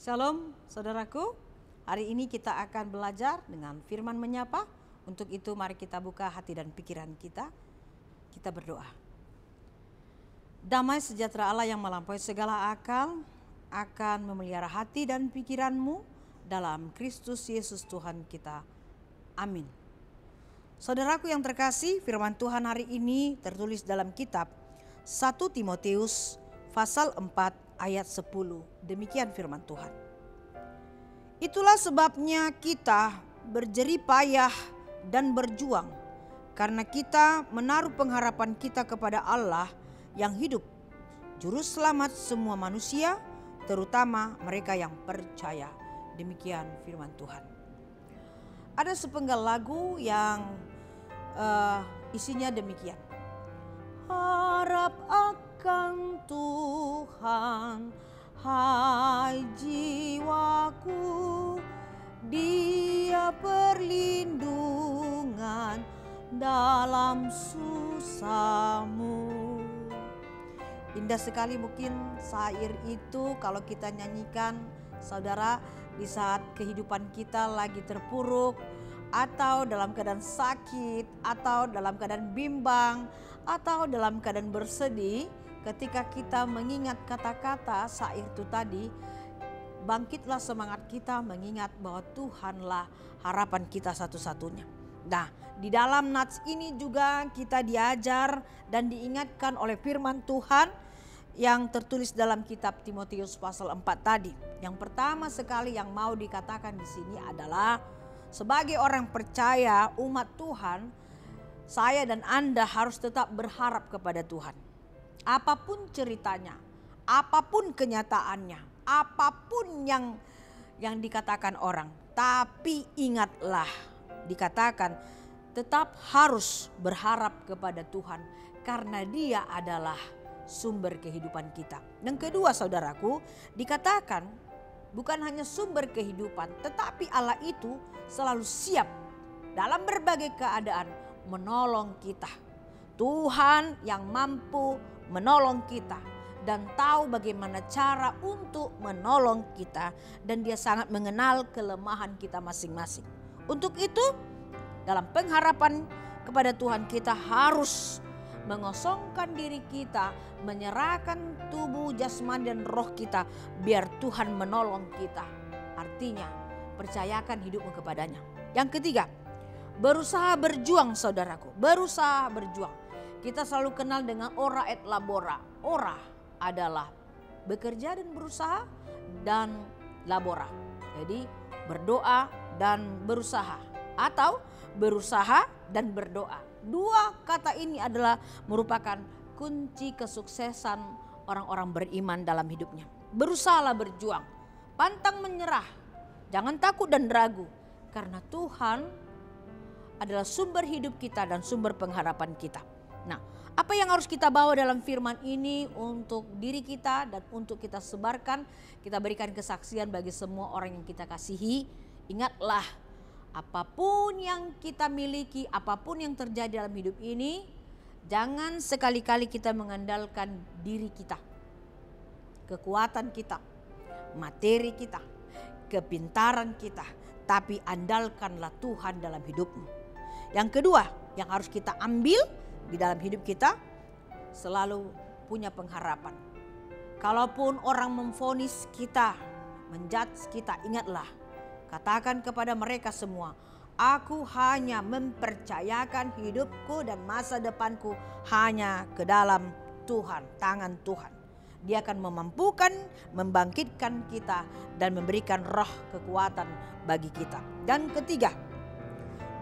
Shalom saudaraku, hari ini kita akan belajar dengan firman menyapa. Untuk itu mari kita buka hati dan pikiran kita berdoa. Damai sejahtera Allah yang melampaui segala akal akan memelihara hati dan pikiranmu dalam Kristus Yesus Tuhan kita. Amin. Saudaraku yang terkasih, firman Tuhan hari ini tertulis dalam kitab 1 Timotius pasal 4 ayat 10. Demikian firman Tuhan. Itulah sebabnya kita berjerih payah dan berjuang, karena kita menaruh pengharapan kita kepada Allah yang hidup, juru selamat semua manusia, terutama mereka yang percaya. Demikian firman Tuhan. Ada sepenggal lagu yang isinya demikian. Harap akan Tuhan, hai jiwaku, Dia perlindungan dalam susahmu. Indah sekali mungkin syair itu kalau kita nyanyikan, saudara, di saat kehidupan kita lagi terpuruk, atau dalam keadaan sakit, atau dalam keadaan bimbang, atau dalam keadaan bersedih. Ketika kita mengingat kata-kata syair itu tadi, bangkitlah semangat kita mengingat bahwa Tuhanlah harapan kita satu-satunya. Nah, di dalam nats ini juga kita diajar dan diingatkan oleh firman Tuhan yang tertulis dalam kitab Timotius pasal 4 tadi. Yang pertama sekali yang mau dikatakan di sini adalah sebagai orang percaya umat Tuhan, saya dan Anda harus tetap berharap kepada Tuhan. Apapun ceritanya, apapun kenyataannya, apapun yang dikatakan orang, tapi ingatlah, dikatakan tetap harus berharap kepada Tuhan karena Dia adalah sumber kehidupan kita. Yang kedua, saudaraku, dikatakan bukan hanya sumber kehidupan, tetapi Allah itu selalu siap dalam berbagai keadaan menolong kita. Tuhan yang mampu menolong kita dan tahu bagaimana cara untuk menolong kita, dan Dia sangat mengenal kelemahan kita masing-masing. Untuk itu, dalam pengharapan kepada Tuhan, kita harus mengosongkan diri kita, menyerahkan tubuh, jasmani dan roh kita biar Tuhan menolong kita. Artinya, percayakan hidupmu kepadanya. Yang ketiga, berusaha berjuang, saudaraku, berusaha berjuang. Kita selalu kenal dengan ora et labora. Ora adalah bekerja dan berusaha, dan labora, jadi berdoa dan berusaha, atau berusaha dan berdoa. Dua kata ini adalah merupakan kunci kesuksesan orang-orang beriman dalam hidupnya. Berusahalah berjuang, pantang menyerah, jangan takut dan ragu, karena Tuhan adalah sumber hidup kita dan sumber pengharapan kita. Nah, apa yang harus kita bawa dalam firman ini untuk diri kita dan untuk kita sebarkan, kita berikan kesaksian bagi semua orang yang kita kasihi. Ingatlah, apapun yang kita miliki, apapun yang terjadi dalam hidup ini, jangan sekali-kali kita mengandalkan diri kita, kekuatan kita, materi kita, kepintaran kita, tapi andalkanlah Tuhan dalam hidupmu. Yang kedua yang harus kita ambil di dalam hidup kita, selalu punya pengharapan. Kalaupun orang memvonis kita, menjudge kita, ingatlah, katakan kepada mereka semua, aku hanya mempercayakan hidupku dan masa depanku hanya ke dalam Tuhan, tangan Tuhan. Dia akan memampukan, membangkitkan kita dan memberikan roh kekuatan bagi kita. Dan ketiga,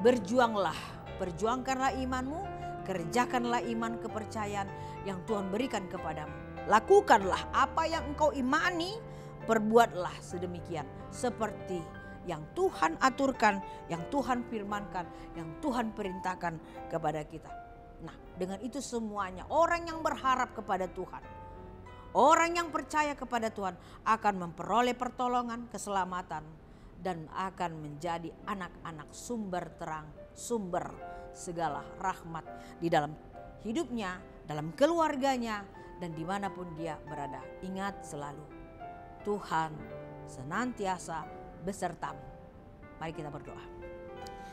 berjuanglah, perjuangkanlah imanmu, kerjakanlah iman kepercayaan yang Tuhan berikan kepadamu. Lakukanlah apa yang engkau imani, perbuatlah sedemikian seperti yang Tuhan aturkan, yang Tuhan firmankan, yang Tuhan perintahkan kepada kita. Nah, dengan itu semuanya orang yang berharap kepada Tuhan, orang yang percaya kepada Tuhan akan memperoleh pertolongan, keselamatan, dan akan menjadi anak-anak sumber terang, sumber segala rahmat di dalam hidupnya, dalam keluarganya, dan dimanapun dia berada. Ingat selalu, Tuhan senantiasa besertamu. Mari kita berdoa.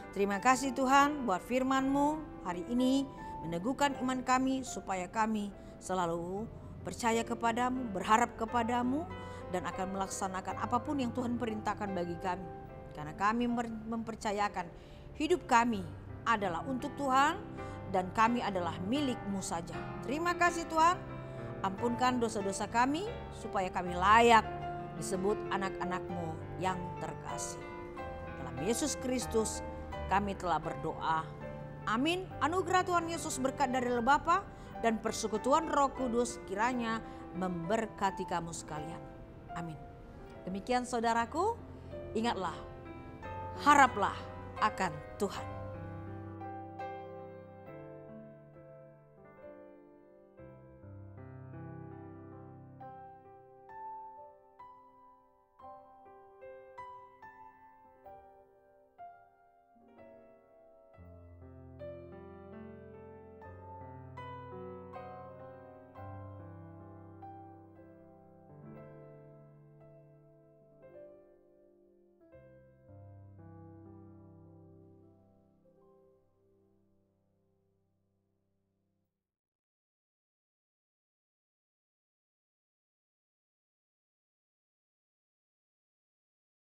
Terima kasih Tuhan buat firman-Mu hari ini meneguhkan iman kami supaya kami selalu percaya kepadamu, berharap kepadamu, dan akan melaksanakan apapun yang Tuhan perintahkan bagi kami. Karena kami mempercayakan hidup kami adalah untuk Tuhan dan kami adalah milik-Mu saja. Terima kasih Tuhan, ampunkan dosa-dosa kami supaya kami layak disebut anak-anak-Mu yang terkasih. Dalam Yesus Kristus kami telah berdoa. Amin. Anugerah Tuhan Yesus, berkat dari Allah Bapa dan persekutuan Roh Kudus kiranya memberkati kamu sekalian. Amin. Demikian saudaraku, ingatlah, haraplah akan Tuhan.